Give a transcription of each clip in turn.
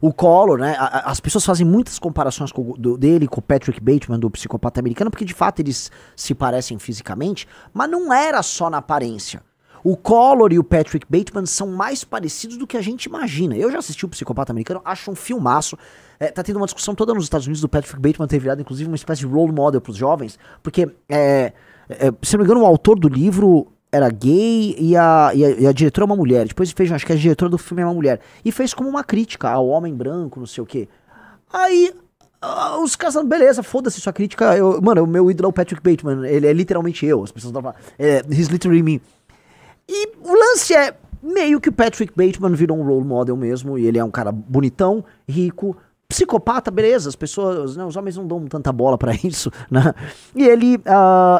O Collor, né? As pessoas fazem muitas comparações dele com o Patrick Bateman, do Psicopata Americano, porque de fato eles se parecem fisicamente, mas não era só na aparência. O Collor e o Patrick Bateman são mais parecidos do que a gente imagina. Eu já assisti o Psicopata Americano, acho um filmaço. Tá tendo uma discussão toda nos Estados Unidos do Patrick Bateman ter virado, inclusive, uma espécie de role model pros jovens, porque, se não me engano, o autor do livro era gay e a diretora é uma mulher. Depois fez, acho que a diretora do filme é uma mulher. E fez como uma crítica ao homem branco, não sei o quê. Aí, os caras falam, beleza, foda-se sua crítica. Mano, o meu ídolo é o Patrick Bateman, ele é literalmente eu. As pessoas estão falando, he's literally me. E o lance é, meio que o Patrick Bateman virou um role model mesmo, e ele é um cara bonitão, rico, psicopata, beleza, as pessoas, né, os homens não dão tanta bola pra isso, né? E ele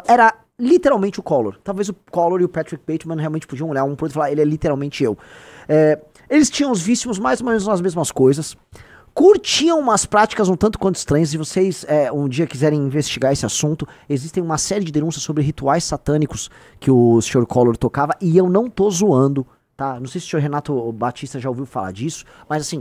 era literalmente o Collor. Talvez o Collor e o Patrick Bateman realmente podiam olhar um pro outro e falar, ele é literalmente eu. Eles tinham os vícios mais ou menos nas mesmas coisas, curtiam umas práticas um tanto quanto estranhas. Se vocês um dia quiserem investigar esse assunto, existem uma série de denúncias sobre rituais satânicos que o Sr. Collor tocava, e eu não tô zoando, tá? Não sei se o Sr. Renato Batista já ouviu falar disso, mas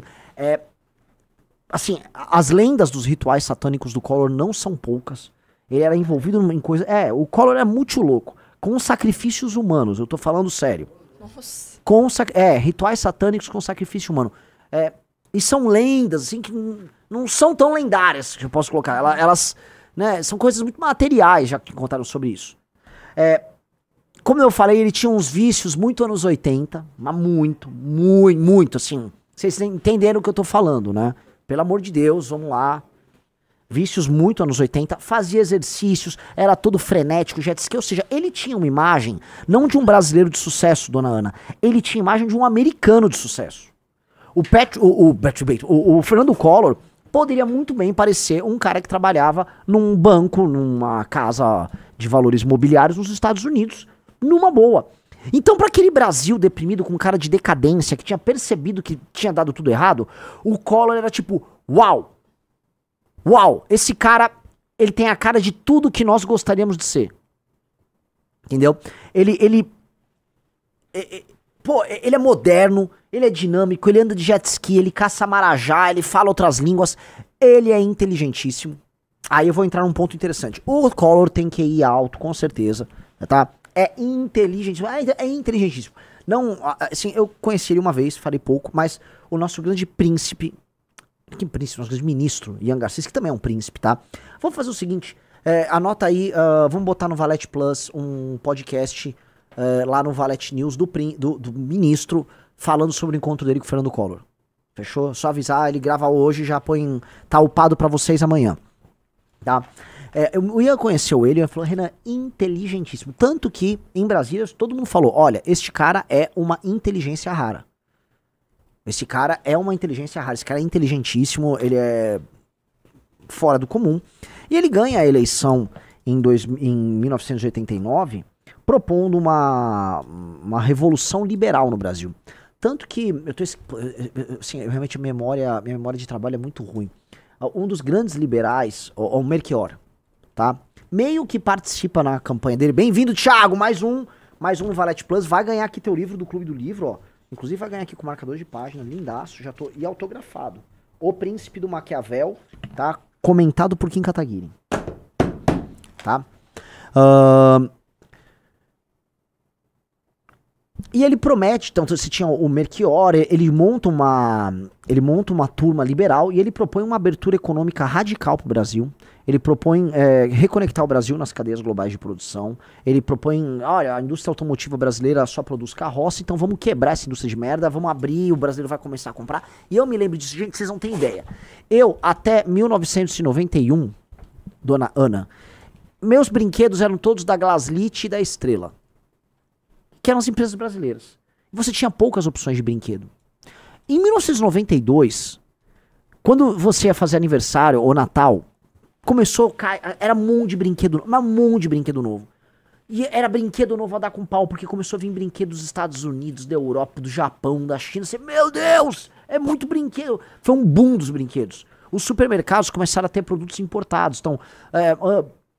assim, as lendas dos rituais satânicos do Collor não são poucas. Ele era envolvido em coisa... o Collor é muito louco. Com sacrifícios humanos, eu tô falando sério. Nossa. Rituais satânicos com sacrifício humano. E são lendas, assim, que não são tão lendárias, que eu posso colocar. Elas, né, são coisas muito materiais, já que contaram sobre isso. Como eu falei, ele tinha uns vícios muito anos 80, mas muito, assim. Vocês entenderam o que eu tô falando, né? Pelo amor de Deus, vamos lá. Vícios muito anos 80, fazia exercícios, era todo frenético, jet ski, ou seja, ele tinha uma imagem, não de um brasileiro de sucesso, dona Ana, ele tinha a imagem de um americano de sucesso. O Fernando Collor poderia muito bem parecer um cara que trabalhava num banco, numa casa de valores imobiliários nos Estados Unidos, numa boa. Então, para aquele Brasil deprimido, com cara de decadência, que tinha percebido que tinha dado tudo errado, o Collor era tipo, uau, esse cara, ele tem a cara de tudo que nós gostaríamos de ser. Entendeu? Ele é moderno, ele é dinâmico, ele anda de jet ski, ele caça marajá, ele fala outras línguas, ele é inteligentíssimo. Aí eu vou entrar num ponto interessante. O Collor tem QI alto, com certeza, tá? É inteligentíssimo. Não, assim, eu conheci ele uma vez, falei pouco, mas o nosso grande príncipe, nosso grande ministro, Ian Garcês, que também é um príncipe, tá? Vamos fazer o seguinte, anota aí, vamos botar no Valete Plus um podcast lá no Valete News do ministro, falando sobre o encontro dele com o Fernando Collor. Fechou? Só avisar, ele grava hoje, já põe, tá upado pra vocês amanhã. Tá? O Ian conheceu ele e falou, Renan, inteligentíssimo. Tanto que, em Brasília, todo mundo falou, olha, este cara é uma inteligência rara. Esse cara é uma inteligência rara, esse cara é inteligentíssimo, ele é fora do comum. E ele ganha a eleição em 1989, propondo uma revolução liberal no Brasil. Tanto que, realmente minha memória de trabalho é muito ruim. Um dos grandes liberais, o Melchior, tá? Meio que participa na campanha dele. Bem-vindo, Thiago, mais um no Valete Plus. Vai ganhar aqui teu livro do Clube do Livro, ó. Inclusive vai ganhar aqui com marcador de página, lindaço, e autografado. O Príncipe do Maquiavel, tá? Comentado por Kim Kataguiri. Tá? E ele promete, então você tinha o Melchior, ele monta uma turma liberal e ele propõe uma abertura econômica radical para o Brasil. Ele propõe reconectar o Brasil nas cadeias globais de produção. Ele propõe, olha, a indústria automotiva brasileira só produz carroça, então vamos quebrar essa indústria de merda, vamos abrir, o brasileiro vai começar a comprar. E eu me lembro disso, gente, vocês não têm ideia. Eu, até 1991, dona Ana, meus brinquedos eram todos da Glaslit e da Estrela, que eram as empresas brasileiras. Você tinha poucas opções de brinquedo. Em 1992, quando você ia fazer aniversário ou Natal, começou a era um monte de brinquedo novo. E era brinquedo novo a dar com pau, porque começou a vir brinquedo dos Estados Unidos, da Europa, do Japão, da China. Você, meu Deus, é muito brinquedo. Foi um boom dos brinquedos. Os supermercados começaram a ter produtos importados. Então,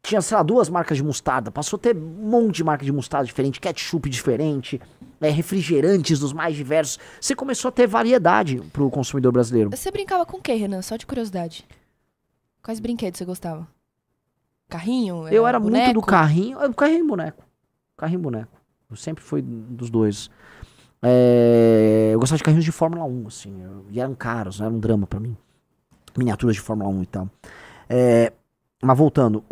tinha, sei lá, 2 marcas de mostarda, passou a ter um monte de marca de mostarda diferente, ketchup diferente, refrigerantes dos mais diversos. Você começou a ter variedade pro consumidor brasileiro. Você brincava com o quê, Renan? Só de curiosidade. Quais brinquedos você gostava? Carrinho? Eu era boneco? muito do carrinho e boneco. Carrinho e boneco. Eu sempre fui dos dois. Eu gostava de carrinhos de Fórmula 1, assim. E eram caros, era um drama pra mim. Miniaturas de Fórmula 1 e tal. Mas voltando,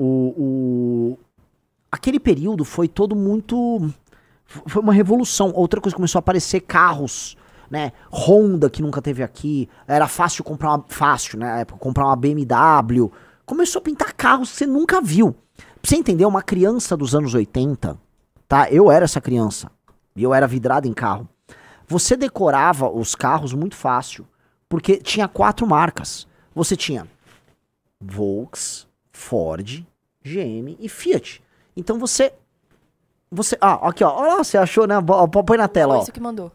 aquele período foi todo muito... Foi uma revolução. Outra coisa, começou a aparecer carros, né? Honda, que nunca teve aqui. Era fácil comprar né? Comprar uma BMW. Começou a pintar carros que você nunca viu. Pra você entender, uma criança dos anos 80, tá? Eu era essa criança. E eu era vidrado em carro. Você decorava os carros muito fácil. Porque tinha 4 marcas. Você tinha Volks, Ford, GM e Fiat. Então você... aqui, ó. Olha lá, você achou, né? Põe na tela, ó. Isso que mandou.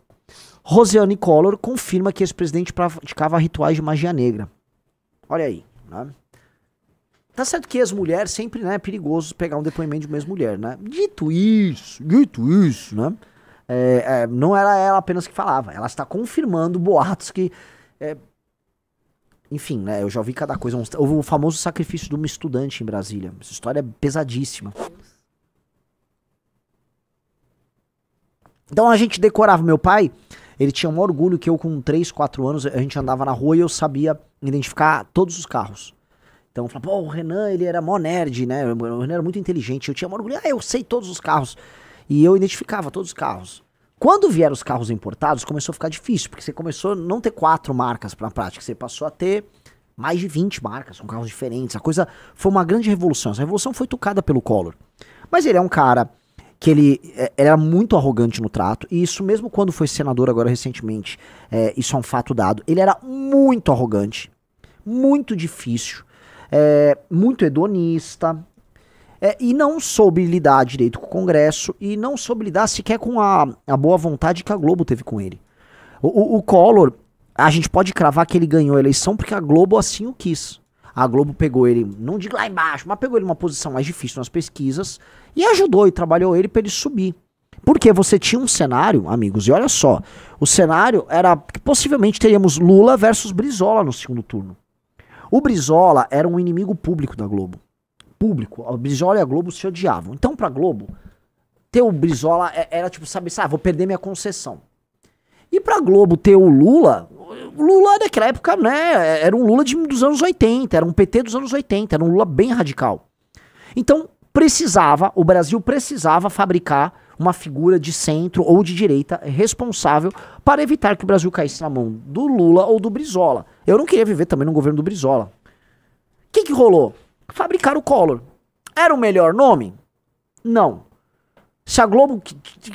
Rosiane Collor confirma que esse presidente praticava rituais de magia negra. Olha aí, né? Tá certo que ex-mulher sempre, né, é perigoso pegar um depoimento de uma ex-mulher, né? Dito isso, né? Não era ela apenas que falava. Ela está confirmando boatos que... Enfim, né? Eu já ouvi cada coisa. Houve o famoso sacrifício de uma estudante em Brasília. Essa história é pesadíssima. Então a gente decorava. Meu pai, ele tinha um orgulho que eu com 3, 4 anos, a gente andava na rua e eu sabia identificar todos os carros. Então eu falava, pô, o Renan, ele era mó nerd, né? O Renan era muito inteligente. Eu tinha um orgulho, eu sei todos os carros. E eu identificava todos os carros. Quando vieram os carros importados, começou a ficar difícil, porque você começou a não ter 4 marcas pra prática, você passou a ter mais de 20 marcas, com carros diferentes. A coisa foi uma grande revolução. Essa revolução foi tocada pelo Collor. Mas ele é um cara que ele era muito arrogante no trato, e isso mesmo quando foi senador agora recentemente, isso é um fato dado. Ele era muito arrogante, muito difícil, muito hedonista, e não soube lidar direito com o Congresso, e não soube lidar sequer com a boa vontade que a Globo teve com ele. O Collor, a gente pode cravar que ele ganhou a eleição porque a Globo assim o quis. A Globo pegou ele, não digo lá embaixo, mas pegou ele numa posição mais difícil nas pesquisas e ajudou e trabalhou ele para ele subir. Porque você tinha um cenário, amigos, e olha só, o cenário era que possivelmente teríamos Lula versus Brizola no segundo turno. O Brizola era um inimigo público da Globo. Público. O Brizola e a Globo se odiavam. Então pra Globo, ter o Brizola era tipo, sabe, vou perder minha concessão. E pra Globo ter o Lula naquela época, né, era um Lula dos anos 80, era um PT dos anos 80, era um Lula bem radical. Então o Brasil precisava fabricar uma figura de centro ou de direita responsável para evitar que o Brasil caísse na mão do Lula ou do Brizola. Eu não queria viver também no governo do Brizola. O que rolou? Fabricaram o Collor. Era o melhor nome? Não. Se a Globo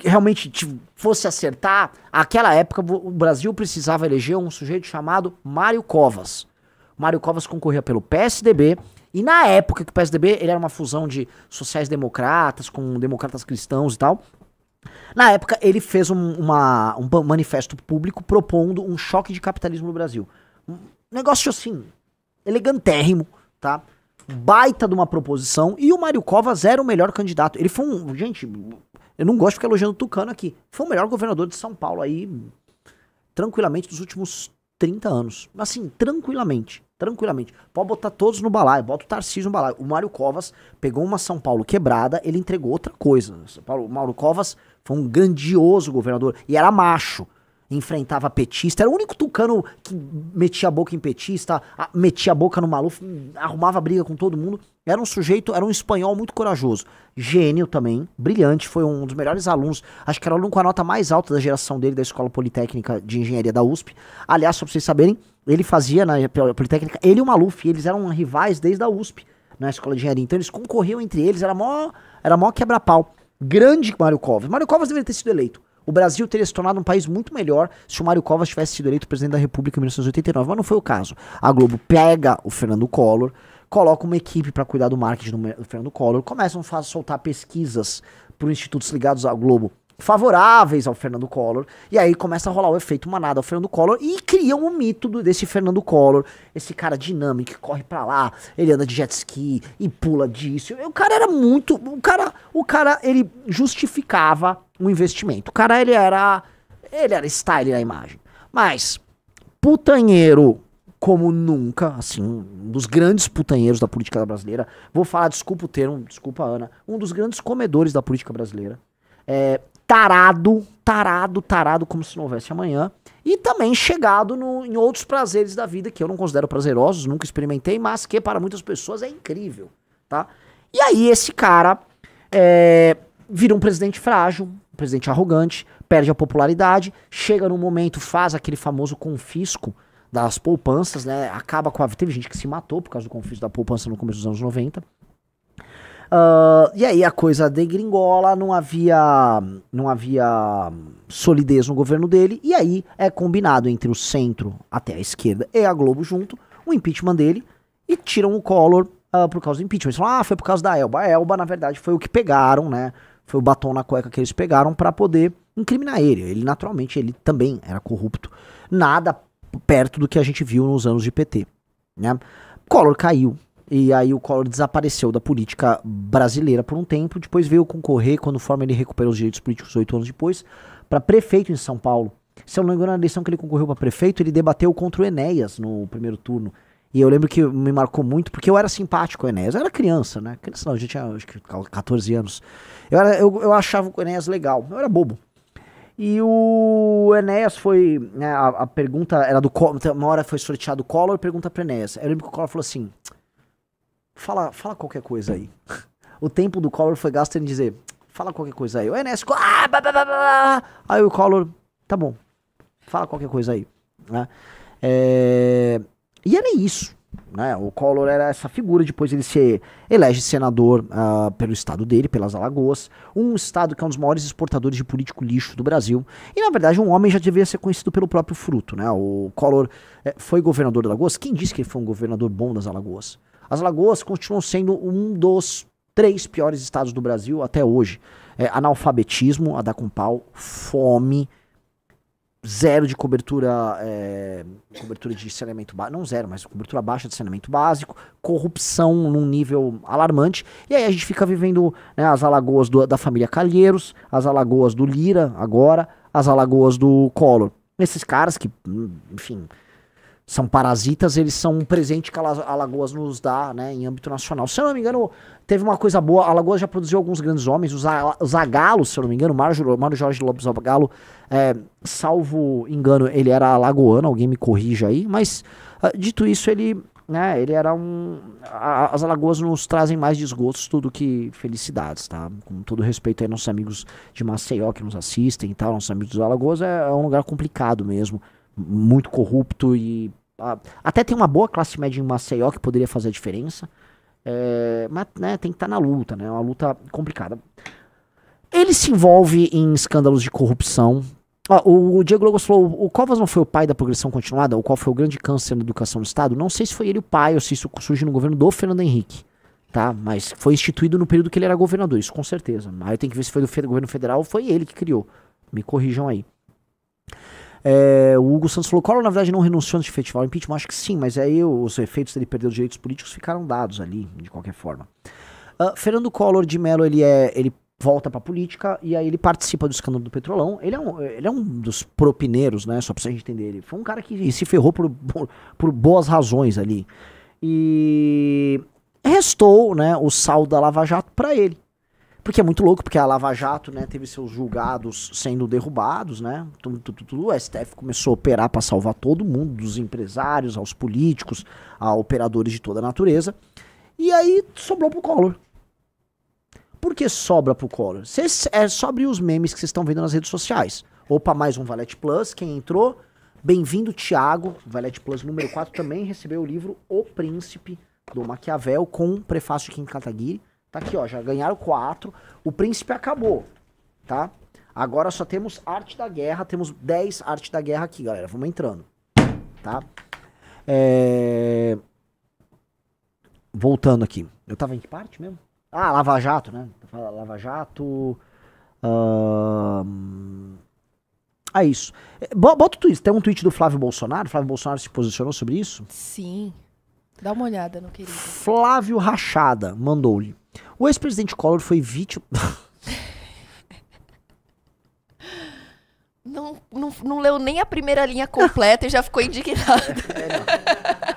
realmente fosse acertar, naquela época o Brasil precisava eleger um sujeito chamado Mário Covas. Mário Covas concorria pelo PSDB, e na época que o PSDB ele era uma fusão de sociais-democratas com democratas cristãos e tal, na época ele fez um manifesto público propondo um choque de capitalismo no Brasil. Um negócio assim, elegantérrimo, tá? Baita de uma proposição, e o Mário Covas era o melhor candidato. Ele foi gente, eu não gosto de ficar elogiando o Tucano aqui, foi o melhor governador de São Paulo aí, tranquilamente, dos últimos 30 anos. Assim, tranquilamente. Pode botar todos no balaio, bota o Tarcísio no balaio. O Mário Covas pegou uma São Paulo quebrada, ele entregou outra coisa. O Mário Covas foi um grandioso governador, e era macho. Enfrentava petista, era o único tucano que metia a boca em petista, metia a boca no Maluf, arrumava briga com todo mundo. Era um espanhol muito corajoso. Gênio também, brilhante, foi um dos melhores alunos, acho que era o aluno com a nota mais alta da geração dele, da Escola Politécnica de Engenharia da USP. Aliás, só pra vocês saberem, ele fazia na Politécnica, ele e o Maluf, eles eram rivais desde a USP, na Escola de Engenharia. Então eles concorriam entre eles, era mó quebra-pau. Grande Mário Covas. Mário Covas deveria ter sido eleito. O Brasil teria se tornado um país muito melhor se o Mário Covas tivesse sido eleito presidente da República em 1989, mas não foi o caso. A Globo pega o Fernando Collor, coloca uma equipe para cuidar do marketing do Fernando Collor, começam a soltar pesquisas por institutos ligados à Globo favoráveis ao Fernando Collor, e aí começa a rolar o efeito manada ao Fernando Collor, e criam o mito desse Fernando Collor, esse cara dinâmico que corre pra lá, ele anda de jet ski e pula disso. O cara era muito, o cara ele justificava o investimento. O cara ele era style na imagem. Mas putanheiro como nunca, assim, um dos grandes putanheiros da política brasileira. Vou falar, desculpa o termo, desculpa Ana, um dos grandes comedores da política brasileira. Tarado, como se não houvesse amanhã. E também chegado em outros prazeres da vida que eu não considero prazerosos, nunca experimentei, mas que para muitas pessoas é incrível, tá? E aí esse cara vira um presidente frágil, um presidente arrogante, perde a popularidade, chega num momento, faz aquele famoso confisco das poupanças, né? Acaba com a... Teve gente que se matou por causa do confisco da poupança no começo dos anos 90. E aí a coisa degringola, não havia solidez no governo dele, e aí é combinado entre o centro até a esquerda e a Globo junto, o impeachment dele, e tiram o Collor por causa do impeachment. Eles falam, foi por causa da Elba. A Elba, na verdade, foi o que pegaram, né? Foi o batom na cueca que eles pegaram pra poder incriminar ele. Ele, naturalmente, ele também era corrupto. Nada perto do que a gente viu nos anos de PT, né? Collor caiu. E aí o Collor desapareceu da política brasileira por um tempo, depois veio concorrer, quando forma ele recuperou os direitos políticos 8 anos depois, para prefeito em São Paulo. Se eu não me engano, na eleição que ele concorreu para prefeito, ele debateu contra o Enéas no primeiro turno. E eu lembro que me marcou muito, porque eu era simpático ao Enéas, eu era criança, né? Criança não, eu já tinha acho que 14 anos. Eu achava o Enéas legal, eu era bobo. E o Enéas foi, né, a pergunta era do Collor, uma hora foi sorteado o Collor, pergunta para Enéas. Eu lembro que o Collor falou assim... Fala qualquer coisa aí. O tempo do Collor foi gasto em dizer, fala qualquer coisa aí. O Enéas ficou, aí o Collor, tá bom, fala qualquer coisa aí. Né? E era isso. Né? O Collor era essa figura, depois ele se elege senador pelo estado dele, pelas Alagoas, um estado que é um dos maiores exportadores de político lixo do Brasil, e na verdade um homem já devia ser conhecido pelo próprio fruto. Né? O Collor foi governador das Alagoas. Quem disse que ele foi um governador bom das Alagoas? As Alagoas continuam sendo um dos 3 piores estados do Brasil até hoje. Analfabetismo, a dar com pau, fome, zero de cobertura de saneamento básico, não zero, mas cobertura baixa de saneamento básico, corrupção num nível alarmante, e aí a gente fica vivendo, né, as Alagoas da família Calheiros, as Alagoas do Lira agora, as Alagoas do Collor. Esses caras que, enfim... são parasitas, eles são um presente que a Alagoas nos dá, né, em âmbito nacional. Se eu não me engano, teve uma coisa boa, a Alagoas já produziu alguns grandes homens, o Zagallo, se eu não me engano, Mário Jorge Lopes Zagallo, salvo engano, ele era alagoano, alguém me corrija aí, mas dito isso, ele era as Alagoas nos trazem mais desgosto do que felicidades, tá? Com todo respeito aí nossos amigos de Maceió que nos assistem e tal, nossos amigos dos Alagoas, é um lugar complicado mesmo, muito corrupto e até tem uma boa classe média em Maceió que poderia fazer a diferença, mas né, tem que estar na luta, né? É uma luta complicada. Ele se envolve em escândalos de corrupção. O Diego Logos falou, o Covas não foi o pai da progressão continuada, o qual foi o grande câncer na educação do Estado? Não sei se foi ele o pai ou se isso surgiu no governo do Fernando Henrique, tá? Mas foi instituído no período que ele era governador, isso com certeza. Aí tem que ver se foi do governo federal ou foi ele que criou. Me corrijam aí. O Hugo Santos falou, Collor na verdade não renunciou antes de efetivar o impeachment, acho que sim, mas aí os efeitos dele perder os direitos políticos ficaram dados ali, de qualquer forma. Fernando Collor de Mello, ele volta pra política e aí ele participa do escândalo do Petrolão. Ele é um dos propineiros, né, só pra gente entender. Ele foi um cara que se ferrou por boas razões ali. E restou, né, o saldo da Lava Jato pra ele. Porque é muito louco, porque a Lava Jato, né, teve seus julgados sendo derrubados, né, o STF começou a operar para salvar todo mundo, dos empresários, aos políticos, a operadores de toda a natureza, e aí sobrou pro Collor. Por que sobra pro Collor? Só abrir os memes que vocês estão vendo nas redes sociais. Opa, mais um Valete Plus, quem entrou? Bem-vindo, Thiago, Valete Plus número 4 também recebeu o livro O Príncipe, do Maquiavel, com prefácio de Kim Kataguiri. Tá aqui, ó, já ganharam 4. O Príncipe acabou, tá? Agora só temos Arte da Guerra, temos 10 Arte da Guerra aqui, galera. Vamos entrando, tá? Voltando aqui. Eu tava em que parte mesmo? Lava Jato, né? Lava Jato... É isso. Bota o tweet. Tem um tweet do Flávio Bolsonaro. Flávio Bolsonaro se posicionou sobre isso? Sim. Dá uma olhada no querido. Flávio Rachada mandou-lhe. O ex-presidente Collor foi vítima... Não leu nem a primeira linha completa e já ficou indignado.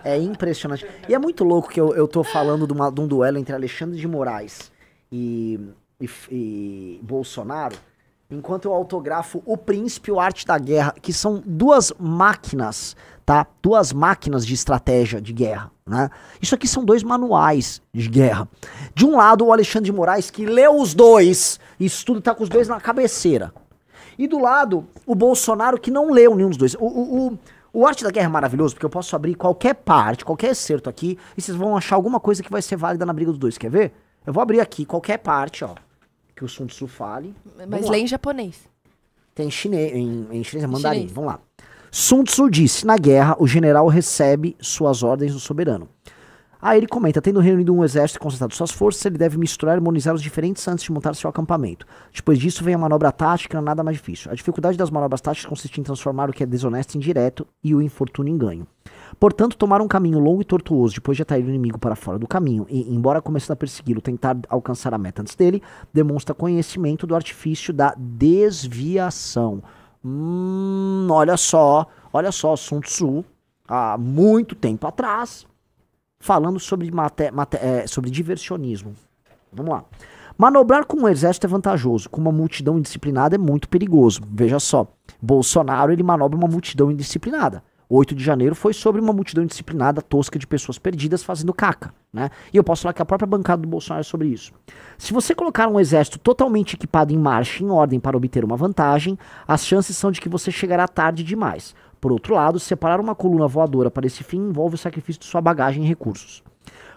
É impressionante. E é muito louco que eu tô falando de um duelo entre Alexandre de Moraes e Bolsonaro, enquanto eu autografo O Príncipe e o Arte da Guerra, que são duas máquinas, tá? Duas máquinas de estratégia de guerra, né? Isso aqui são dois manuais de guerra. De um lado, o Alexandre de Moraes, que leu os dois, e isso tudo tá com os dois na cabeceira. E do lado, o Bolsonaro, que não leu nenhum dos dois. O Arte da Guerra é maravilhoso, porque eu posso abrir qualquer parte, qualquer excerto aqui, e vocês vão achar alguma coisa que vai ser válida na briga dos dois. Quer ver? Eu vou abrir aqui qualquer parte, ó, que o Sun Tzu fale. Mas lê em japonês. Tem chinês, em chinês é mandarim. Vamos lá. Sun Tzu disse, na guerra, o general recebe suas ordens do soberano. Aí ele comenta, tendo reunido um exército e concentrado suas forças, ele deve misturar e harmonizar os diferentes antes de montar seu acampamento. Depois disso vem a manobra tática, não é nada mais difícil. A dificuldade das manobras táticas consiste em transformar o que é desonesto em direto e o infortúnio em ganho. Portanto, tomar um caminho longo e tortuoso depois de atrair o inimigo para fora do caminho e, embora começando a persegui-lo, tentar alcançar a meta antes dele, demonstra conhecimento do artifício da desviação. Olha só, Sun Tzu, há muito tempo atrás, falando sobre diversionismo. Vamos lá. Manobrar com um exército é vantajoso, com uma multidão indisciplinada é muito perigoso. Veja só, Bolsonaro ele manobra uma multidão indisciplinada. 8 de janeiro foi sobre uma multidão indisciplinada, tosca, de pessoas perdidas fazendo caca, né? E eu posso falar que a própria bancada do Bolsonaro é sobre isso. Se você colocar um exército totalmente equipado em marcha, em ordem para obter uma vantagem, as chances são de que você chegará tarde demais. Por outro lado, separar uma coluna voadora para esse fim envolve o sacrifício de sua bagagem e recursos.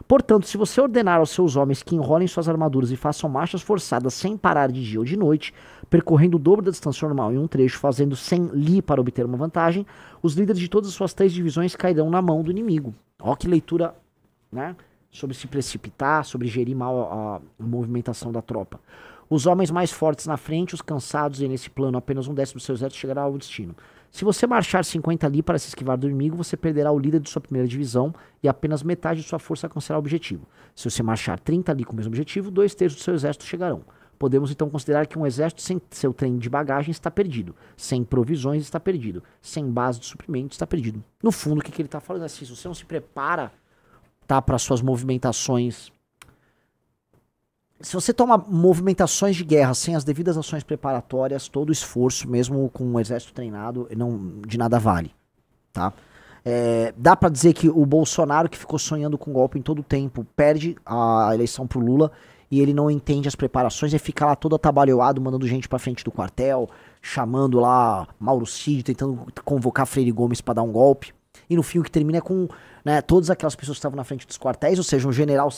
Portanto, se você ordenar aos seus homens que enrolem suas armaduras e façam marchas forçadas sem parar de dia ou de noite, percorrendo o dobro da distância normal em um trecho, fazendo 100 li para obter uma vantagem, os líderes de todas as suas 3 divisões cairão na mão do inimigo. Ó que leitura, né? Sobre se precipitar, sobre gerir mal a movimentação da tropa. Os homens mais fortes na frente, os cansados, e nesse plano apenas um décimo do seu exército chegará ao destino. Se você marchar 50 li para se esquivar do inimigo, você perderá o líder de sua primeira divisão e apenas metade de sua força alcançará o objetivo. Se você marchar 30 li com o mesmo objetivo, 2/3 do seu exército chegarão. Podemos então considerar que um exército sem seu trem de bagagem está perdido, sem provisões está perdido, sem base de suprimento está perdido. No fundo, o que ele está falando é assim, se você não se prepara, tá, para suas movimentações, se você toma movimentações de guerra sem as devidas ações preparatórias, todo esforço, mesmo com um exército treinado, não, de nada vale, tá? Dá pra dizer que o Bolsonaro, que ficou sonhando com golpe em todo o tempo, perde a eleição pro Lula e ele não entende as preparações e fica lá todo atabalhoado, mandando gente pra frente do quartel, chamando lá Mauro Cid, tentando convocar Freire Gomes pra dar um golpe. E no fim o que termina é com, né, todas aquelas pessoas que estavam na frente dos quartéis, ou seja, um general,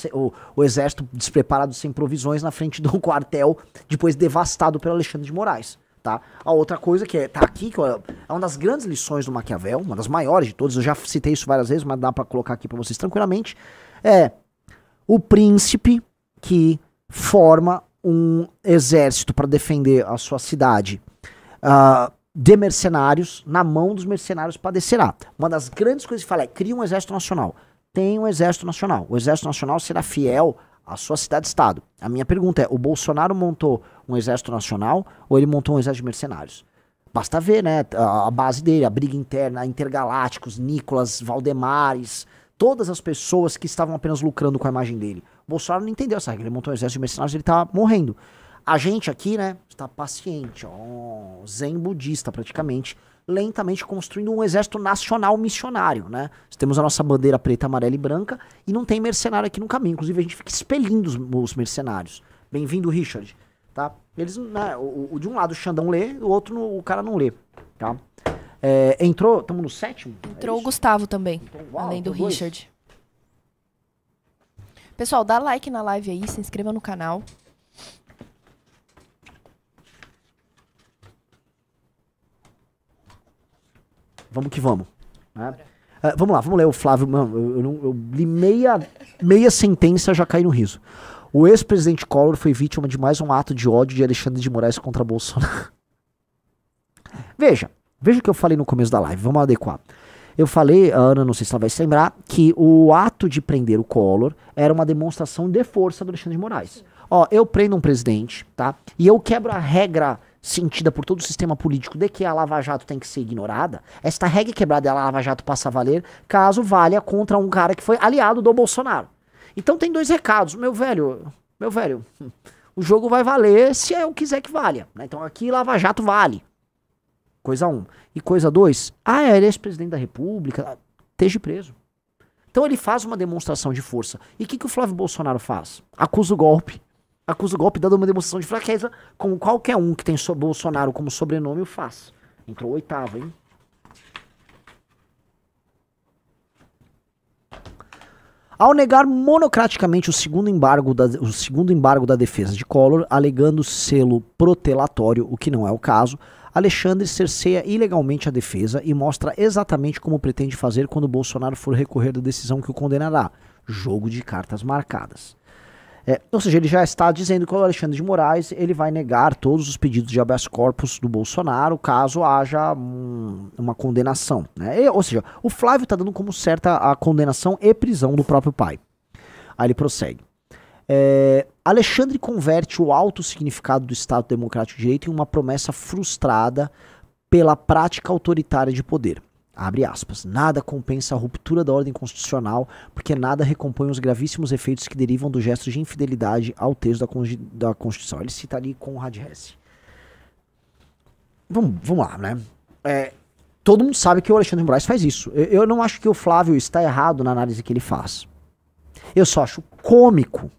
o exército despreparado sem provisões na frente do quartel, depois devastado pelo Alexandre de Moraes, tá? A outra coisa que tá aqui, que é uma das grandes lições do Maquiavel, uma das maiores de todas, eu já citei isso várias vezes, mas dá pra colocar aqui pra vocês tranquilamente, é o príncipe que forma um exército para defender a sua cidade, de mercenários, na mão dos mercenários padecerá. Uma das grandes coisas que fala é, cria um exército nacional. Tem um exército nacional. O exército nacional será fiel à sua cidade-estado. A minha pergunta é, o Bolsonaro montou um exército nacional ou ele montou um exército de mercenários? Basta ver, né, a base dele, a briga interna, Intergalácticos, Nicolas, Valdemares, todas as pessoas que estavam apenas lucrando com a imagem dele. O Bolsonaro não entendeu essa regra, ele montou um exército de mercenários, ele tá morrendo. A gente aqui, né, está paciente, ó, zen budista praticamente, lentamente construindo um exército nacional missionário, né? Temos a nossa bandeira preta, amarela e branca e não tem mercenário aqui no caminho, inclusive a gente fica expelindo os mercenários. Bem-vindo, Richard, tá? Eles, né, de um lado o Xandão lê, do outro o cara não lê, tá? Entrou, estamos no 7º? Entrou o Gustavo também, então, além do Richard. Pessoal, dá like na live aí, se inscreva no canal. Vamos que vamos. Né? Vamos ler o Flávio. Mano, eu li meia sentença, já caí no riso. O ex-presidente Collor foi vítima de mais um ato de ódio de Alexandre de Moraes contra Bolsonaro. Veja o que eu falei no começo da live, vamos adequar. Eu falei, a Ana, não sei se ela vai se lembrar, que o ato de prender o Collor era uma demonstração de força do Alexandre de Moraes. Ó, eu prendo um presidente, tá? E eu quebro a regra sentida por todo o sistema político de que a Lava Jato tem que ser ignorada. Esta regra quebrada e a Lava Jato passa a valer caso valha contra um cara que foi aliado do Bolsonaro. Então tem 2 recados. Meu velho, o jogo vai valer se eu quiser que valha, né? Então aqui Lava Jato vale. Coisa 1. E coisa 2, ele é ex-presidente da República, esteja preso. Então ele faz uma demonstração de força. E o que o Flávio Bolsonaro faz? Acusa o golpe. Acusa o golpe dando uma demonstração de fraqueza, como qualquer um que tem Bolsonaro como sobrenome o faz. Entrou 8º, hein? Ao negar monocraticamente o segundo embargo da defesa de Collor, alegando selo protelatório, o que não é o caso, Alexandre cerceia ilegalmente a defesa e mostra exatamente como pretende fazer quando Bolsonaro for recorrer da decisão que o condenará. Jogo de cartas marcadas. Ou seja, ele já está dizendo que o Alexandre de Moraes ele vai negar todos os pedidos de habeas corpus do Bolsonaro caso haja uma condenação, né? Ou seja, o Flávio está dando como certa a condenação e prisão do próprio pai. Aí ele prossegue. Alexandre converte o alto significado do Estado Democrático de Direito em uma promessa frustrada pela prática autoritária de poder. Abre aspas. Nada compensa a ruptura da ordem constitucional, porque nada recompõe os gravíssimos efeitos que derivam do gesto de infidelidade ao texto da Constituição. Ele cita ali Conrad Hesse. Vamos lá, né? Todo mundo sabe que o Alexandre de Moraes faz isso. Eu não acho que o Flávio está errado na análise que ele faz. Eu só acho cômico,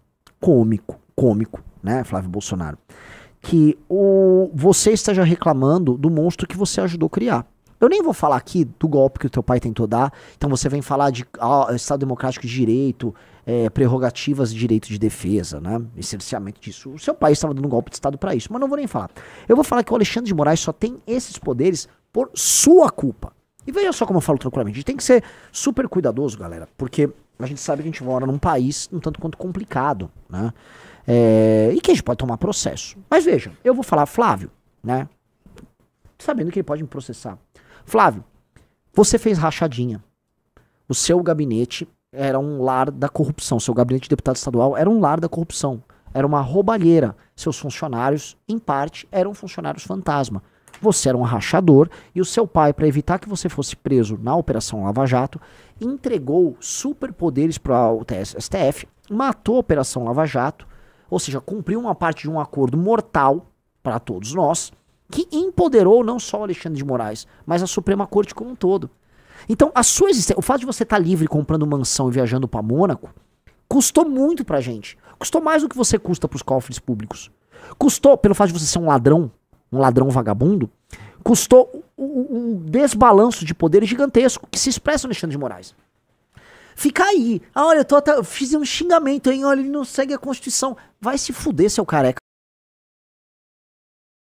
né, Flávio Bolsonaro, que você esteja reclamando do monstro que você ajudou a criar. Eu nem vou falar aqui do golpe que o teu pai tentou dar, então você vem falar de Estado Democrático de Direito, prerrogativas de direito de defesa, né, e cerceamento disso. O seu pai estava dando um golpe de Estado para isso, mas não vou nem falar. Eu vou falar que o Alexandre de Moraes só tem esses poderes por sua culpa. E veja só como eu falo tranquilamente, a gente tem que ser super cuidadoso, galera, porque a gente sabe que a gente mora num país um tanto quanto complicado, né, e que a gente pode tomar processo. Mas veja, eu vou falar Flávio, né, sabendo que ele pode me processar. Flávio, você fez rachadinha. O seu gabinete era um lar da corrupção. Seu gabinete de deputado estadual era um lar da corrupção. Era uma roubalheira. Seus funcionários, em parte, eram funcionários fantasma. Você era um rachador e o seu pai, para evitar que você fosse preso na Operação Lava Jato, entregou superpoderes para o STF, matou a Operação Lava Jato, ou seja, cumpriu uma parte de um acordo mortal para todos nós, que empoderou não só o Alexandre de Moraes, mas a Suprema Corte como um todo. Então, a sua existência, o fato de você estar livre comprando mansão e viajando para Mônaco, custou muito pra gente. Custou mais do que você custa pros cofres públicos. Custou, pelo fato de você ser um ladrão vagabundo, custou um desbalanço de poder gigantesco que se expressa no Alexandre de Moraes. Fica aí. Olha, eu fiz um xingamento, hein? Olha, ele não segue a Constituição. Vai se fuder, seu careca.